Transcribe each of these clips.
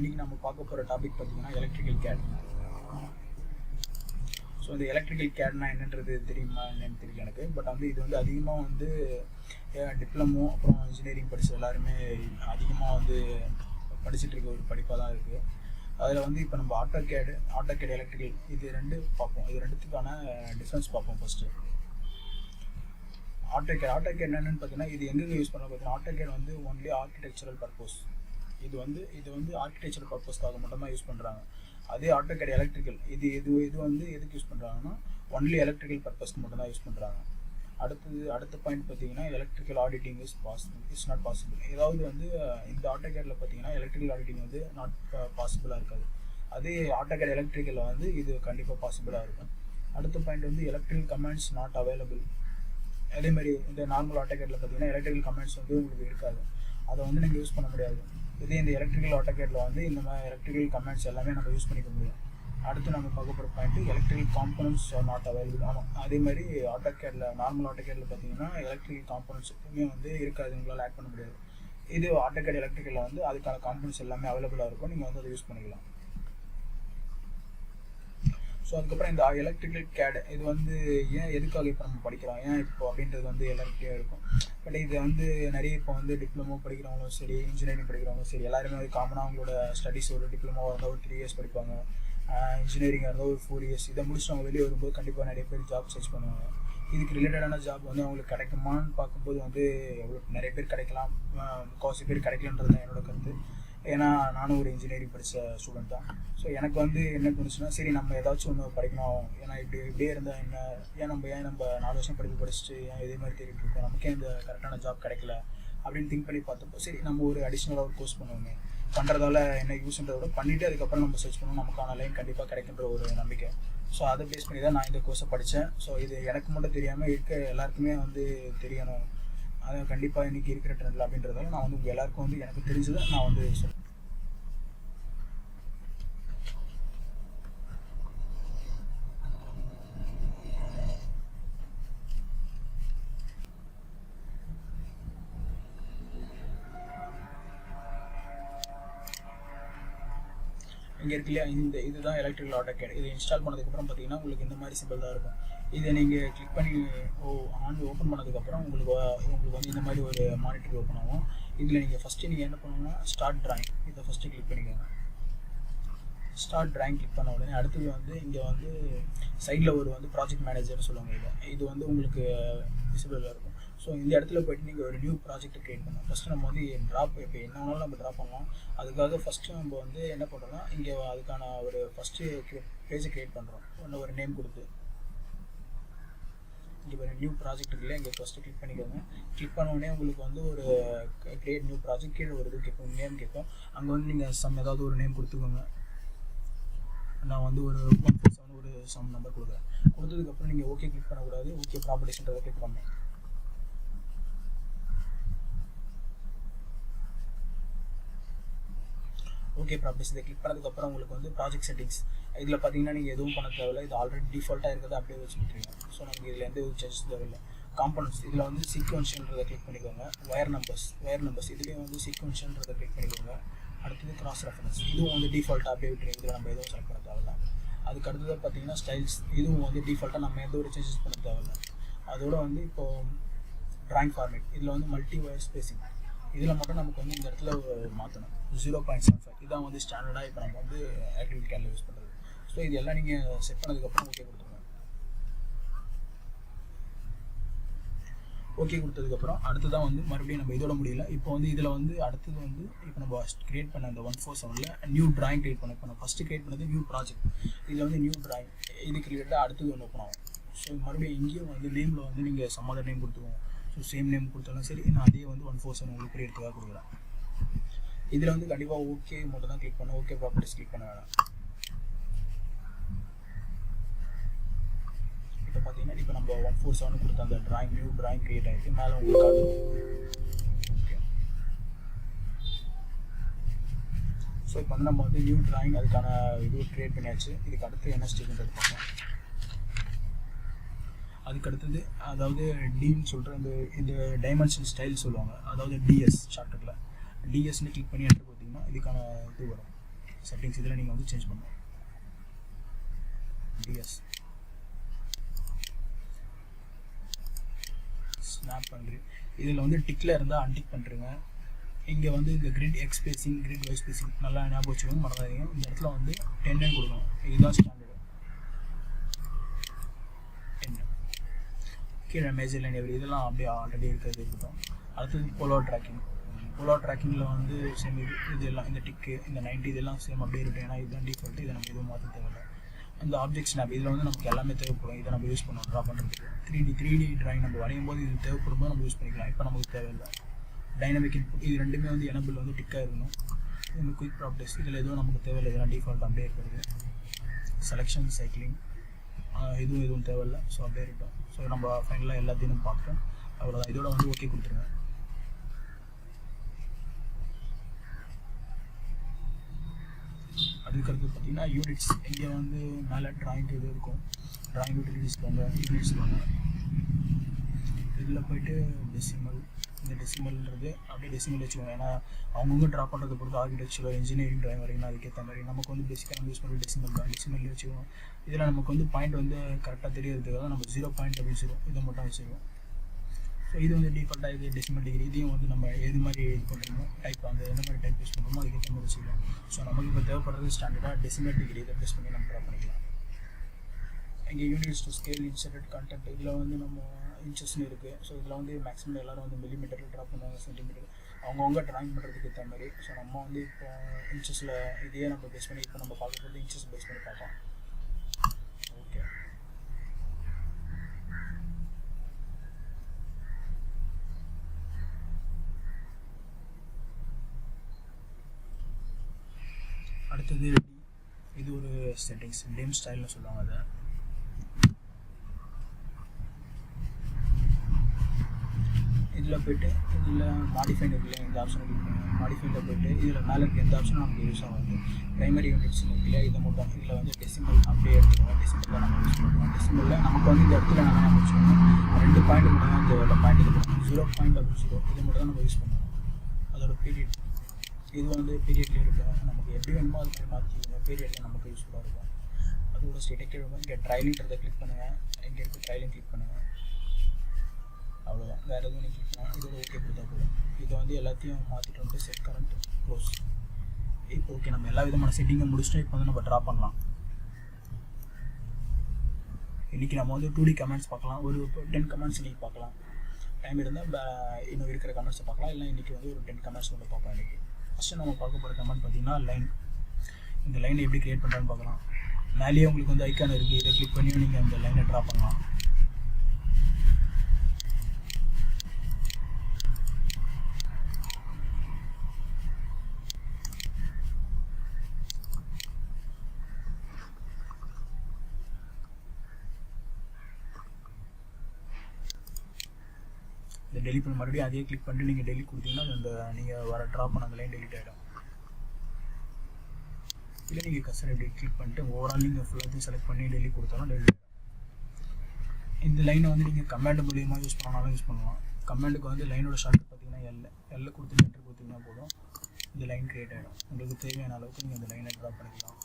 இன்றைக்கி நம்ம பார்க்க போகிற டாபிக் பார்த்திங்கன்னா எலக்ட்ரிக்கல் கேட். ஸோ இந்த எலக்ட்ரிக்கல் கேட்னா என்னன்றது தெரியுமா என்னன்னு தெரியும் எனக்கு. பட் வந்து இது வந்து அதிகமாக வந்து டிப்ளமோ அப்புறம் இன்ஜினியரிங் படித்த எல்லாருமே அதிகமாக வந்து படிச்சுட்டு இருக்க ஒரு படிப்பாக தான் இருக்குது. அதில் வந்து இப்போ நம்ம ஆட்டோகேட் எலக்ட்ரிக்கல் இது ரெண்டு பார்ப்போம். இது ரெண்டுத்துக்கான டிஃப்ரென்ஸ் பார்ப்போம். ஃபஸ்ட்டு ஆட்டோகேட் என்னென்னு பார்த்தீங்கன்னா இது எங்கே யூஸ் பண்ணுறோம் பார்த்தீங்கன்னா, ஆட்டோகேட் வந்து ஒன்லி ஆர்கிடெக்சரல் பர்பஸ். இது வந்து ஆர்கிடெக்சரல் பர்பஸ்க்காக மட்டும்தான் யூஸ் பண்ணுறாங்க. அதே ஆட்டோகேட் எலக்ட்ரிக்கல் இது வந்து எதுக்கு யூஸ் பண்ணுறாங்கன்னா ஒன்லி எலக்ட்ரிக்கல் பர்பஸ்க்கு மட்டும்தான் யூஸ் பண்ணுறாங்க. அடுத்த பாயிண்ட் பார்த்தீங்கன்னா electrical auditing is not possible. ஏதாவது வந்து இந்த ஆட்டோகேட்டில் பார்த்தீங்கன்னா எலக்ட்ரிக்கல் ஆடிட்டிங் வந்து நாட் பாசிபிளாக இருக்காது. அதே ஆட்டோகேட் எலக்ட்ரிக்கலில் வந்து இது கண்டிப்பாக பாசிபிளாக இருக்கும். அடுத்த பாயிண்ட் வந்து எலக்ட்ரிக்கல் கமாண்ட்ஸ் நாட் அவைலபிள். அதேமாதிரி இந்த நார்மல் ஆட்டோகேட்டில் பார்த்தீங்கன்னா எலக்ட்ரிக்கல் கமாண்ட்ஸ் வந்து உங்களுக்கு இருக்காது, அதை வந்து நீங்கள் யூஸ் பண்ண முடியாது. இதே இந்த எலக்ட்ரிக்கல் ஆட்டோகேட்டில் வந்து இந்த மாதிரி எலக்ட்ரிக்கல் கமாண்ட்ஸ் எல்லாமே நம்ம யூஸ் பண்ணிக்க முடியும். அடுத்து நம்ம பார்க்க போகிற point electrical components are not available. ஆமாம், அதே மாதிரி நார்மல் ஆட்டோகேட்டில் பார்த்தீங்கன்னா எலக்ட்ரிக்கல் காம்பனன்ட்ஸ் எப்பவுமே வந்து இருக்காது, உங்களால் ஆட் பண்ண முடியாது. இது ஆட்டோகேட் எலக்ட்ரிக்கலில் வந்து அதுக்கான காம்பனன்ட்ஸ் எல்லாமே அவைலபிளாக இருக்கும், நீங்கள் வந்து அதை யூஸ் பண்ணிக்கலாம். ஸோ அதுக்கப்புறம் இந்த எலக்ட்ரிக்கல் கேட் இது வந்து எதுக்காக இப்போ நம்ம படிக்கிறோம் இப்போ அப்படின்றது வந்து எல்லாருக்கிட்டே இருக்கும். பட் இது வந்து நிறைய இப்போ வந்து டிப்ளமோ படிக்கிறவங்களும் சரி, இன்ஜினியரிங் படிக்கிறவங்களும் சரி, எல்லாருமே வந்து காமனாக அவங்களோட ஸ்டடீஸ் ஒரு டிப்ளமோவாக இருந்தால் ஒரு 3 years படிப்பாங்க, இன்ஜினியரிங்காக இருந்தால் ஒரு 4 years. இதை முடிச்சுட்டு அவங்க வெளியே வரும்போது கண்டிப்பாக நிறைய பேர் ஜாப் சர்ச் பண்ணுவாங்க. இதுக்கு ரிலேட்டடான ஜாப் வந்து அவங்களுக்கு கிடைக்குமான்னு பார்க்கும்போது வந்து நிறைய பேர் கிடைக்கலாம், முக்கால்வாசி பேர் கிடைக்கலன்றது தான் என்னோட கருத்து. ஏன்னா நானும் ஒரு இன்ஜினியரிங் படித்த ஸ்டூடெண்ட் தான். ஸோ எனக்கு வந்து என்ன தோணுச்சுன்னா, சரி நம்ம ஏதாச்சும் ஒன்று படிக்கணும், ஏன்னா இப்படியே இருந்தால் என்ன, நம்ம 4 வருஷம் படிச்சுட்டு இதே மாதிரி தேடிட்டு இருக்கோம், நமக்கே இந்த கரெக்டான ஜாப் கிடைக்கல அப்படின்னு திங்க் பண்ணி பார்த்தப்போ, சரி நம்ம ஒரு அடிஷ்னலாக ஒரு கோர்ஸ் பண்ணுவோங்க, பண்ணுறதால என்ன யூஸ்ன்றத விட பண்ணிவிட்டு அதுக்கப்புறம் நம்ம சர்ச் பண்ணுவோம், நமக்கான லைன் கண்டிப்பாக கிடைக்கின்ற ஒரு நம்பிக்கை. ஸோ அதை பேஸ் பண்ணி தான் நான் இந்த கோர்ஸை படித்தேன். ஸோ இது எனக்கு மட்டும் தெரியாமல் எல்லாருக்குமே வந்து தெரியணும், அது கண்டிப்பாக இன்றைக்கி இருக்கிற ட்ரெண்டில் அப்படின்றதால நான் வந்து உங்கள் எல்லாருக்கும் வந்து எனக்கு தெரிஞ்சதை நான் வந்து சொல்கிறேன். இங்கே இருக்கு இல்லையா, இதுதான் எலக்ட்ரிக்கல் ஆட்டோகேட். இது இன்ஸ்டால் பண்ணதுக்கப்புறம் பார்த்தீங்கன்னா உங்களுக்கு இந்த மாதிரி சிம்பிள் தான் இருக்கும். இதை நீங்கள் கிளிக் பண்ணி ஓப்பன் பண்ணதுக்கப்புறம் உங்களுக்கு வந்து இந்த மாதிரி ஒரு மானிட்டர் ஓப்பன் ஆகும். இதில் நீங்கள் ஃபஸ்ட்டு நீங்கள் என்ன பண்ணணும்னா ஸ்டார்ட் ட்ராயிங், இதை ஃபஸ்ட்டு கிளிக் பண்ணிக்கோங்க. ஸ்டார்ட் ட்ராயிங் கிளிக் பண்ண உடனே அடுத்தது வந்து இங்கே வந்து சைடில் ஒரு வந்து ப்ராஜெக்ட் மேனேஜர்னு சொல்லுவாங்க. இது வந்து உங்களுக்கு விசிபிளாக இருக்கும். ஸோ இந்த இடத்துல போய்ட்டு நீங்கள் ஒரு நியூ ப்ராஜெக்ட் க்ரியேட் பண்ணலாம். ஃபஸ்ட்டு நம்ம வந்து இப்போ என்ன வேணாலும் நம்ம ட்ராப் பண்ணலாம். அதுக்காக ஃபஸ்ட்டு நம்ம வந்து என்ன பண்ணுறோம்னா, இங்கே அதுக்கான ஒரு ஃபஸ்ட்டு பேஜை க்ரியேட் பண்ணுறோம், ஒரு நேம் கொடுத்து. இங்கே ஒரு நியூ ப்ராஜெக்ட் இருக்குல்ல, இங்கே ஃபஸ்ட்டு கிளிக் பண்ணிக்கோங்க. கிளிக் பண்ண உடனே உங்களுக்கு வந்து ஒரு கிரியேட் நியூ ப்ராஜெக்ட் கீழே ஒரு இது கேட்கும், நேம் கேட்கும். அங்கே வந்து நீங்கள் ஏதாவது ஒரு நேம் கொடுத்துக்கோங்க. நான் வந்து ஒரு 147 ஒரு சம் நம்பர் கொடுக்குறேன். கொடுத்ததுக்கப்புறம் நீங்கள் ஓகே கிளிக் பண்ணக்கூடாது, ஓகே ப்ராப்பர்ட்டிஸ்ன்றதை கிளிக் பண்ணணும். ஓகே ப்ராப்பர்ட்டிஸ் இதை கிளிக் பண்ணதுக்கப்புறம் உங்களுக்கு வந்து ப்ராஜெக்ட் செட்டிங்ஸ், இதில் பார்த்தீங்கன்னா நீங்கள் எதுவும் பண்ண தேவையில்லை, இது ஆல்ரெடி டிஃபால்ட்டாக இருக்கிறது அப்படியே வச்சுக்கிட்டீங்க. ஸோ நமக்கு இதில் எந்த ஒரு சேஞ்சஸ் தேவையில்லை. காம்பனன்ட்ஸ் இதில் வந்து சீக்வன்ஷியல்ன்றதை கிளிக் பண்ணிக்கோங்க. ஒயர் நம்பர்ஸ் இதுலேயும் வந்து சீக்வன்ஷியல்ன்றதை கிளிக் பண்ணிக்கோங்க. அடுத்தது கிராஸ் ரெஃபரன்ஸ், இதுவும் வந்து டிஃபால்ட்டாக அப்படியே விட்டுருங்க, இதில் நம்ம எதுவும் செலக்ட் பண்ண தேவையில்லை. அதுக்கு அடுத்தது பார்த்தீங்கன்னா ஸ்டைல்ஸ், இதுவும் வந்து டிஃபால்ட்டாக நம்ம எந்த ஒரு சேஞ்சஸ் பண்ண தேவையில்லை. அதோட வந்து இப்போது ட்ராயிங் ஃபார்மேட், இதில் வந்து மல்டி ஒயர் ஸ்பேசிங், இதில் மட்டும் நமக்கு வந்து இந்த இடத்துல மாற்றணும் 0.75. இதான் வந்து ஸ்டாண்டர்டாக இப்போ நம்ம வந்து ஆக்டிவிட்டி கேட்ல யூஸ் பண்ணுறது. ஸோ இது எல்லாம் நீங்கள் செட் பண்ணதுக்கப்புறம் ஓகே கொடுத்துருங்க. ஓகே கொடுத்ததுக்கப்புறம் அடுத்ததான் வந்து மறுபடியும் நம்ம இதோட முடியல. இப்போ வந்து இதில் வந்து அடுத்தது வந்து இப்போ நம்ம கிரியேட் பண்ண அந்த 147ல் நியூ ட்ராயிங் கிரியேட் பண்ண. இப்போ நான் ஃபஸ்ட்டு கிரியேட் பண்ணது நியூ ப்ராஜெக்ட். இதில் வந்து நியூ ட்ராயிங் இதுக்கு ரிலேட்டடாக அடுத்தது ஒன்று ஓப்பன் ஆகும். ஸோ மறுபடியும் இங்கேயும் வந்து நேமில் வந்து நீங்கள் சம்மதர் நேம் கொடுத்துருவோம். ஸோ சேம் நேம் கொடுத்தாலும் சரி, நான் அதே வந்து 147 உங்களுக்கு கிரியேட்டுக்காக கொடுக்குறேன். இதில் வந்து கண்டிப்பாக ஓகே மட்டும் தான் கிளிக் பண்ண, ஓகே ப்ராப்பர்ட்டிஸ் கிளிக் பண்ண வேணாம். இப்போ பார்த்தீங்கன்னா இப்போ நம்ம 147 கொடுத்த அந்த நியூ ட்ராயிங் கிரியேட் ஆகிருக்கு, மேலே உங்களுக்கு ஆகும். ஓகே, ஸோ இப்போ வந்து நம்ம வந்து நியூ ட்ராயிங் அதுக்கான இது கிரியேட் பண்ணியாச்சு. இதுக்கு அடுத்து என்ன ஸ்டேஜ்ன்றது பார்ப்போம். அதுக்கு அடுத்தது அதாவது டின்னு சொல்கிற இந்த டைமென்ஷன் ஸ்டைல் சொல்லுவாங்க, அதாவது டிஎஸ் ஷார்ட்கட்டில் டிஎஸ்ன்னு கிளிக் பண்ணி என்ட்ரு பார்த்தீங்கன்னா இதுக்கான இது வரும். செட்டிங்ஸ் இதில் நீங்கள் வந்து சேஞ்ச் பண்ணணும். டிஎஸ் ஸ்னாப் பண்ணுறேன். இதில் வந்து டிக்கில் இருந்தால் அன்டிக் பண்ணுறேங்க. இங்கே வந்து இந்த grid X spacing, grid Y spacing நல்லா ஞாபகம் வச்சுக்கோங்க, மறந்துடாதீங்க. இந்த இடத்துல வந்து 10 கொடுக்கணும். இதுதான் ஸ்டாண்டர்டு 10. கீழே மேஜர் லைன் எவ்ரி இதெல்லாம் அப்படியே ஆல்ரெடி இருக்கிறது இருக்கட்டும். அடுத்தது போலோ ட்ராக்கிங். போலோ ட்ராக்கிங்கில் வந்து சேம் இது எல்லாம் இந்த டிக்கு இந்த 90 இதெல்லாம் சேம் அப்படியே இருக்கும். ஏன்னா இதுதான் டிஃபால்ட்டு, இதை நம்ம எதுவும் மாற்ற தேவையில்லை. அந்த ஆப்ஜெக்ட் ஸ்னாப் இதில் வந்து நமக்கு எல்லாமே தேவைப்படும். இதை நம்ம யூஸ் பண்ணணும் ட்ரா பண்ணுறதுக்கு. 3D ட்ராயிங் நம்ம வரையும் போது இது தேவைப்படும் போது நம்ம யூஸ் பண்ணிக்கலாம். இப்போ நமக்கு தேவையில்லை. டைனமிக் இன்புட் இது ரெண்டுமே வந்து எனபிள் வந்து டிக்காக இருக்கணும். இது குயிக் ப்ராப்பர்ட்டிஸ் இதில் எதுவும் நமக்கு தேவையில்லை, இதெல்லாம் டிஃபால்ட் அப்படியே இருக்கிறது. செலெக்ஷன் சைக்கிளிங் எதுவும் தேவையில்லை, ஸோ அப்படியே இருக்கட்டும். ஸோ நம்ம ஃபைனலாக எல்லாத்தையும் நம்ம பார்க்குறோம், அவ்வளோதான். இதோட வந்து ஓகே கொடுத்துருங்க. அதுக்கடுத்து பார்த்தீங்கன்னா யூனிட்ஸ். இங்கே வந்து மேலே ட்ராயிங் இது இருக்கும். ட்ராயிங் யூட்டிலிட்டிஸ் போங்க, யூனிட்ஸ் போங்க. இதில் போய்ட்டு டெசிமல், இந்த டெசிமல்ன்றது அப்படியே டெசிமல் வச்சுக்கோங்க. ஏன்னா அவங்கவுங்க ட்ரா பண்ணுறதை பொறுத்து ஆர்கிடெக்சரோ இன்ஜினியரிங் ட்ராயிங் வரைக்கும் அதுக்கேற்ற மாதிரி நமக்கு வந்து பேசிக்காக நம்ம யூஸ் பண்ணுற டெசிமல் தான். டெசிமல்லே வச்சுக்கோங்க. இதில் நமக்கு வந்து பாயிண்ட் வந்து கரெக்டாக தெரியறதுக்காக நம்ம 0.00 இதை மட்டும் வச்சுருவோம். ஸோ இது வந்து டிஃபால்ட்டாக இது டெசிமல் டிகிரி. இதையும் வந்து நம்ம எது மாதிரி இது பண்ணுறோமோ டைப் அந்த எந்த மாதிரி டைப் யூஸ் பண்ணுறோமோ அதுக்கேற்ற மாதிரி வச்சுக்கலாம். ஸோ நமக்கு இப்போ தேவைப்படுறது ஸ்டாண்டர்டாக டெசிமல் டிகிரி இதை ப்ரெஸ் பண்ணி நம்ம ட்ரா பண்ணிக்கலாம். இங்கே units to scale, inserted content இதில் வந்து நம்ம இன்ச்சஸ்னு இருக்குது. ஸோ இதில் வந்து மேக்ஸிமம் எல்லோரும் வந்து மில்லிமீட்டரில் ட்ரா பண்ணுவாங்க, சென்டிமீட்டர் அவங்கவுங்க ட்ராயிங் பண்ணுறதுக்கு ஏற்ற மாதிரி. ஸோ நம்ம வந்து இப்போ இன்ச்சஸில் இதையே நம்ம பேஸ் பண்ணி இப்போ நம்ம பார்க்குறது இன்ச்சஸ் பேஸ் பண்ணி பார்க்கலாம். ஓகே, அடுத்தது இது ஒரு செட்டிங்ஸ், டேம் ஸ்டைல்னு சொல்லுவாங்க. அதை இதில் போய்ட்டு இதில் மாடிஃபைன் இருக்குல்ல, இந்த ஆப்ஷனை கிளிக் பண்ணுங்கள். மாடிஃபைனில் போய்ட்டு இதில் மேலே இருக்க எந்த ஆப்ஷனும் நமக்கு யூஸ் ஆகாது. ப்ரைமரி யூனிட்ஸ் இருக்குல்லையா, இதை மட்டும் இதில் வந்து டெசிமல் அப்படியே எடுத்துக்கோங்க. டெசிமல் தான் நம்ம யூஸ் பண்ணுறோம். டெசிமலில் நமக்கு வந்து இந்த இடத்துல நம்ம வச்சுக்கோங்க 2 பாயிண்ட் மட்டும் தான் இந்த பாயிண்ட் இது பண்ணுவோம். 0.00 இது மட்டும் தான் நம்ம யூஸ் பண்ணுவோம். அதோட பீரியட் இது வந்து பீரியட்லேயே இருக்கும். நமக்கு எப்படி வேணுமோ அது மாதிரி மாற்றிக்கோங்க. பீரியடில் நமக்கு யூஸ்ஃபுல்லாக இருக்கும். அதோட ஸ்டேட்டே இருக்கும். இங்கே ட்ரைலிங்கிறத கிளிக் பண்ணுங்கள். இங்கே இருக்க ட்ரைலிங் கிளிக் பண்ணுங்கள். அவ்வளோதான், வேறு எதுவும் நீங்கள் கிளிக் பண்ணலாம். இதோட ஓகே கொடுத்தா போதும். இதை வந்து எல்லாத்தையும் மாற்றிட்டு வந்து செட் கரண்ட் க்ளோஸ். இப்போ ஓகே, நம்ம எல்லா விதமான செட்டிங்கை முடிச்சுட்டு இப்போ வந்து நம்ம ட்ரா பண்ணலாம். இன்றைக்கி நம்ம வந்து 2D கமெண்ட்ஸ் பார்க்கலாம். ஒரு 10 கமெண்ட்ஸ் இன்றைக்கி பார்க்கலாம். டைம் இருந்தால் இன்னும் இருக்கிற கமெண்ட்ஸை பார்க்கலாம். இல்லை இன்றைக்கி வந்து ஒரு 10 கமெண்ட்ஸ் வந்து பார்க்கலாம். இன்றைக்கி ஃபஸ்ட்டு நம்ம பார்க்க போகிற கமெண்ட் பார்த்தீங்கன்னா லைன். இந்த லைனை எப்படி க்ரியேட் பண்ணுறான்னு பார்க்கலாம். மேலேயே உங்களுக்கு வந்து ஐக்கான் இருக்குது. இதை கிளிக் பண்ணியும் நீங்கள் அந்த லைனை ட்ரா பண்ணலாம். இந்த டெலிட் பண்ண மறுபடியும் அதே கிளிக் பண்ணிட்டு நீங்கள் டெலிட் கொடுத்தீங்கன்னா அந்த நீங்கள் வர ட்ரா பண்ண அந்த லைன் டெலிட் ஆகிடும். இல்லை நீங்கள் கஸ்டமர் எப்படி கிளிக் பண்ணிட்டு ஓவரால் நீங்கள் ஃபுல்லாத்தையும் செலக்ட் பண்ணி டெலிட் கொடுத்தாலும் டெலிட் ஆகிடும். இந்த லைனை வந்து நீங்கள் கமாண்ட் மூலியமாக யூஸ் பண்ணாலும் யூஸ் பண்ணலாம். கமாண்டுக்கு வந்து லைனோட ஷார்ட் பார்த்தீங்கன்னா எல்ல கொடுத்து என்டர் கொடுத்தீங்கன்னா போதும், இந்த லைன் க்ரியேட் ஆகிடும். உங்களுக்கு தேவையான அளவுக்கு நீங்கள் இந்த லைனை ட்ரா பண்ணிக்கலாம்.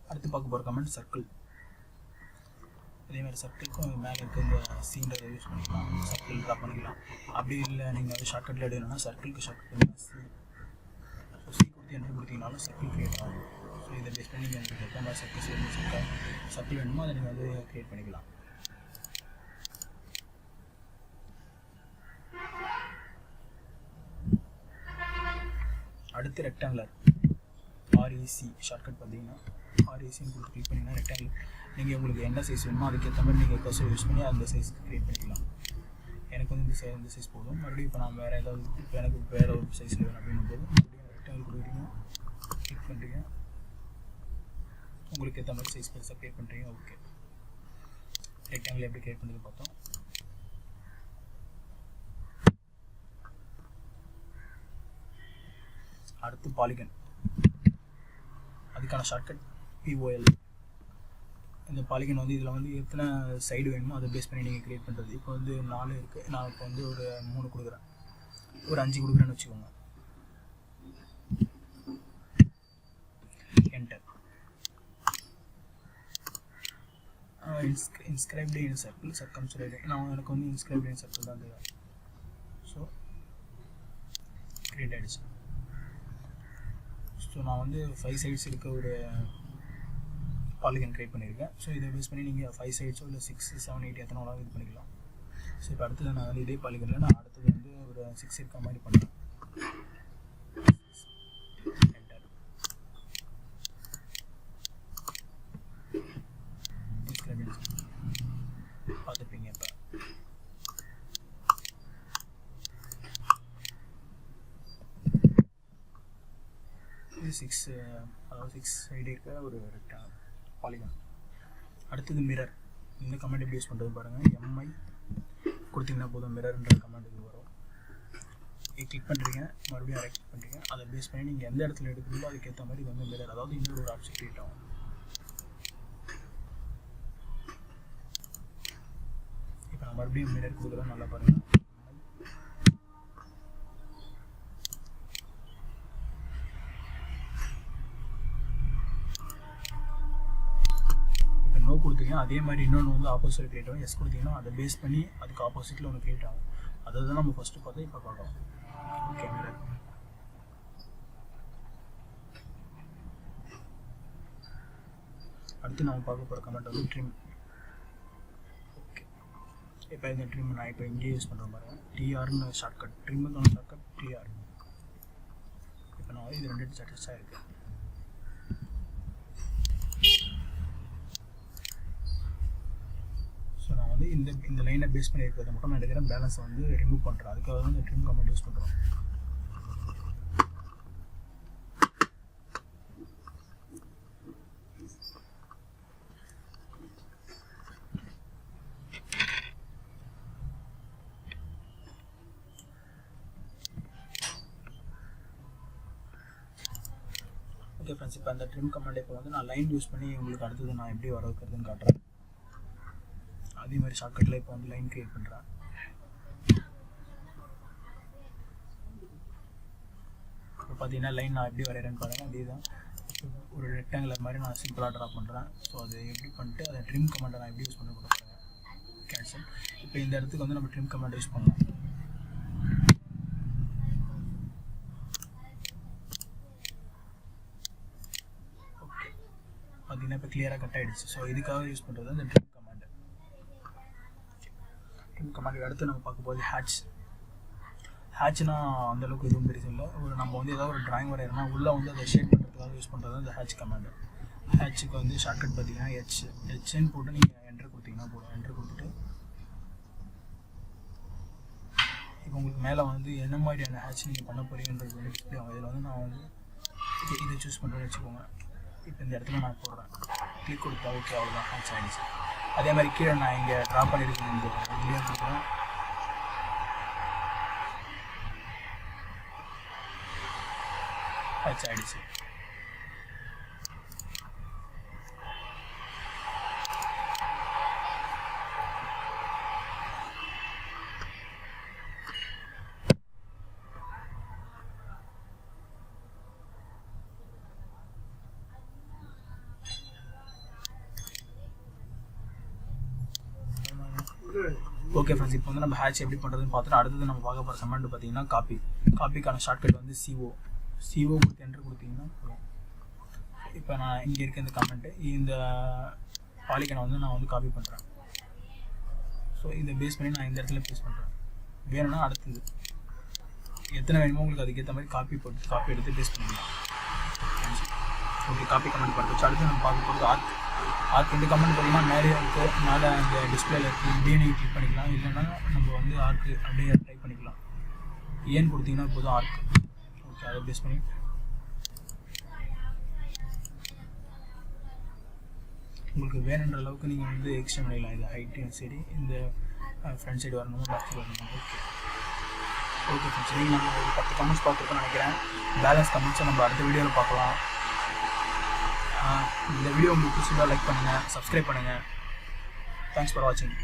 அடுத்து பார்க்க போகிற கமெண்ட் சர்க்கிள். இதேமாதிரி சர்க்கிளுக்கும் மேலே இருக்க இந்த சீன்றதை யூஸ் பண்ணிக்கலாம். சர்க்கிள் ட்ரா பண்ணிக்கலாம். அப்படி இல்லை நீங்கள் வந்து ஷார்ட்கட்டில் எடுக்கணும்னா சர்க்கிளுக்கு ஷார்ட்கட் பண்ணிங்கன்னா சி கொடுத்து என்ட்ரு கொடுத்தீங்கனாலும் சர்க்கிள் க்ரியேட் ஆகும். ஸோ இதை பேஸ் பண்ணி நீங்கள் உங்களுக்கு எந்த மாதிரி சர்க்கிள் வேணுமோ அதை நீங்கள் வந்து க்ரியேட் பண்ணிக்கலாம். அடுத்து ரெக்டாங்குலர் ஆர்இசி ஷார்ட்கட் பார்த்தீங்கன்னா ஆர்இசின்னு கொடுத்து கிளிக் பண்ணிங்கன்னா ரெக்டாங்கிள் நீங்கள் உங்களுக்கு என்ன சைஸ் வேணுமோ அதுக்கேற்ற மாதிரி நீங்கள் கர்சர் யூஸ் பண்ணி அந்த சைஸ் க்ரியேட் பண்ணிக்கலாம். எனக்கு வந்து இந்த சைஸ் போதும். மறுபடியும் இப்போ நான் வேறு ஏதாவது இப்போ எனக்கு வேறு ஒரு சைஸில் வேணும் அப்படின்னும் போது மறுபடியும் ரெக்டாங்கிள் கொடுக்குறீங்க, கிளிக் பண்ணுறீங்க, உங்களுக்கு ஏற்ற மாதிரி சைஸ் பெருசாக க்ரியேட் பண்ணுறீங்க. ஓகே, ரெக்டாங்கிள் எப்படி க்ரியேட் பண்ணுறது பார்த்தோம். அடுத்து பாலிகன். அதுக்கான ஷார்ட்கட் POL. இந்த பாலிகன் வந்து இதில் வந்து எத்தனை சைடு வேணுமோ அதை பேஸ் பண்ணி நீங்கள் க்ரியேட் பண்ணுறது. இப்போ வந்து 4 இருக்குது, நான் இப்போ வந்து ஒரு 3 கொடுக்குறேன், ஒரு 5 கொடுக்குறேன்னு வச்சுக்கோங்க. என்டர். இன்ஸ்கிரைப்டு இன் சர்க்கிள் சர்க்கம்ஸ்கிரைப்டு, நான் எனக்கு வந்து இன்ஸ்கிரைப்டு இன் சர்க்கிள் தான் தெரியும். ஸோ கிரியேட் ஆகிடுச்சு. ஸோ நான் வந்து 5 சைட்ஸ் இருக்க ஒரு பாலிகன் க்ரியேட் பண்ணியிருக்கேன். ஸோ இதை பேஸ் பண்ணி நீங்கள் 5 சைட்ஸோ இல்லை 6, 7, 8 எத்தனை வேணாலும் இது பண்ணிக்கலாம். ஸோ இப்போ அடுத்தது நான் வந்து இதே பாலிகனில் நான் அடுத்தது வந்து ஒரு 6 இருக்க மாதிரி பண்ணுறேன். பார்த்துப்பீங்க இப்போ இது 6, அதாவது 6 சைடு இருக்க ஒரு பாலிகன். அடுத்தது மிரர். இந்த கமெண்ட் எப்படி யூஸ் பண்ணுறது பாருங்கள். MI கொடுத்தீங்கன்னா போதும், மிரர்ன்ற கமெண்ட் இது வரும். கிளிக் பண்ணுறீங்க, மறுபடியும் அதை கிளிக் பண்ணுறீங்க, அதை பேஸ் பண்ணி நீங்கள் எந்த இடத்துல எடுக்கிறீங்களோ அதுக்கேற்ற மாதிரி இது வந்து மிரர், அதாவது இன்னொரு ஒரு ஆப்ஷன் கிரியேட் ஆகும். இப்போ நான் மறுபடியும் மிரர் கொடுக்குறேன், நல்லா பாருங்கள். நோ கொடுத்தீங்கன்னா அதே மாதிரி இன்னொன்று வந்து ஆப்போசிட் கிரியேட் ஆகும். எஸ் கொடுத்தீங்கன்னா அதை பேஸ் பண்ணி அதுக்கு ஆப்போசிட்டில் ஒன்று கிரியேட் ஆகும். அதை தான் நம்ம ஃபஸ்ட்டு பார்த்து இப்போ பார்க்கலாம். Okay, mirror. அடுத்து நம்ம பார்க்க போகிற கமெண்ட் வந்து ட்ரிம். ஓகே, இப்போ இந்த ட்ரிம் நான் இப்போ இங்கே யூஸ் பண்ணுற பாருங்கள். TRன்னு ஷார்ட்கட், ட்ரிம்முக்கான ஷார்ட்கட் TR. இப்போ நான் வந்து இது 2 சாட்டிஸ்ஃபை இருக்குது. ஸோ நான் வந்து இந்த லைனை பேஸ் பண்ணி இருக்கிறத மட்டும் நான் எடுக்கிறேன், பேலன்ஸை வந்து ரிமூவ் பண்ணுறேன். அதுக்காக தான் இந்த ட்ரிம் கமெண்ட் யூஸ் பண்ணுறோம். ஓகே ஃப்ரெண்ட்ஸ், இப்போ அந்த ட்ரிம் கமெண்ட் இப்போ வந்து நான் லைன் யூஸ் பண்ணி உங்களுக்கு அடுத்தது நான் எப்படி வர வைக்கிறதுன்னு காட்டுறேன். அதே மாதிரி ஷார்ட்கட்டில் இப்போ வந்து லைன் கிரியேட் பண்ணுறேன். இப்போ பார்த்தீங்கன்னா லைன் நான் எப்படி வரைகிறேன்னு பாருங்கள். அதே தான் ஒரு ரெக்டாங்குலர் மாதிரி நான் சிம்பிளாக ட்ரா பண்ணுறேன். ஸோ அதை எப்படி பண்ணிட்டு அதை ட்ரிம் கமெண்ட்டை நான் எப்படி யூஸ் பண்ண கூட பாருங்கள். கேன்சல். இப்போ இந்த இடத்துக்கு வந்து நம்ம ட்ரிம் கமெண்ட் யூஸ் பண்ணலாம். ஓகே, பார்த்தீங்கன்னா இப்போ கிளியராக கட் ஆகிடுச்சு. ஸோ இதுக்காக யூஸ் பண்ணுறது அந்த ட்ரிம் கமாண்ட். அடுத்து நம்ம பார்க்க போது ஹேட்ச்னா அந்தளவுக்கு எதுவும் பெருசு இல்லை. நம்ம வந்து ஏதாவது ஒரு ட்ராயிங் வரைகிறோம்னா உள்ளே வந்து அதை ஷேட் பண்ணுறதுக்காக யூஸ் பண்ணுறது இந்த ஹேட்ச் கமாண்ட். ஹேட்சுக்கு வந்து ஷார்ட்கட் பார்த்தீங்கன்னா ஹெச்ன்னு போட்டு நீங்கள் என்ட்ரு கொடுத்தீங்கன்னா போதும். என்ட்ரு கொடுத்துட்டு இப்போ உங்களுக்கு மேலே வந்து என்ன மாதிரியான ஹேட்ச் நீங்கள் பண்ண போகிறீங்கன்றது வந்து டிஸ்பிளே ஆகும். இதில் வந்து நான் வந்து இதை சூஸ் பண்ணுறேன்னு வச்சுக்கோங்க. இப்போ இந்த இடத்துல நான் போடுறேன், கிளிக் கொடுத்தா ஓகே, அவ்வளோதான், ஹேட்ச் ஆகிடுச்சு. அதே மாதிரி கீழே நான் இங்கே ட்ரா பண்ணியிருக்கேன், இந்த இதுலேயே கொடுக்குறேன். ஹேட்ச் ஆகிடுச்சு. ஓகே ஃப்ரெண்ட்ஸ், இப்போ வந்து நம்ம ஹேட்ச் எப்படி பண்ணுறதுன்னு பார்த்துட்டு அடுத்தது நம்ம பார்க்க போகிற கமெண்ட் பார்த்தீங்கன்னா காப்பிக்கான ஷார்ட்கட் வந்து CO கொடுத்து என்ட்ரு கொடுத்தீங்கன்னா போதும். இப்போ நான் இங்கே இருக்க இந்த கமெண்ட்டு இந்த பாலிகனை வந்து நான் வந்து காப்பி பண்ணுறேன். ஸோ இதை பேஸ் பண்ணி நான் இந்த இடத்துல பேஸ் பண்ணுறேன். வேணும்னா அடுத்தது எத்தனை வேணுமோ உங்களுக்கு அதுக்கேற்ற மாதிரி காப்பி எடுத்து பேஸ் பண்ணிக்கலாம். ஓகே, காப்பி கமெண்ட் பண்ணுறோம். அடுத்து நம்ம பார்க்க போகிறது ஆர்க். இந்த கமெண்ட் பார்த்தீங்கன்னா மேலே இருக்குது, மேலே அந்த டிஸ்பிளேல இருக்குது. இப்படியே நீங்கள் கிளிக் பண்ணிக்கலாம், இல்லைன்னா நம்ம வந்து ஆர்க்கு அப்படியே டைப் பண்ணிக்கலாம். ஏன்னு கொடுத்தீங்கன்னா போதும் ஆர்க். ஓகே, அதை பேஸ் பண்ணி உங்களுக்கு வேணுன்ற அளவுக்கு நீங்கள் வந்து எக்ஸ்டெண்ட் பண்ணிக்கலாம். இது ஹைட்டையும் சரி, இந்த ஃப்ரண்ட் சைடு வரணும், பேக் சைடு வரணும். ஓகே ஃப்ரெண்ட்ஸ், நீங்கள் நம்ம ஒரு 10 கமெண்ட்ஸ் பார்த்துருக்கோன்னு நினைக்கிறேன். பேலன்ஸ் கமெண்ட்ஸை நம்ம அடுத்த வீடியோவில் பார்க்கலாம். இந்த வீடியோ உங்களுக்கு பிடிச்சிருந்தா லைக் பண்ணுங்கள், சப்ஸ்கிரைப் பண்ணுங்கள். தேங்க்ஸ் ஃபார் வாட்சிங்.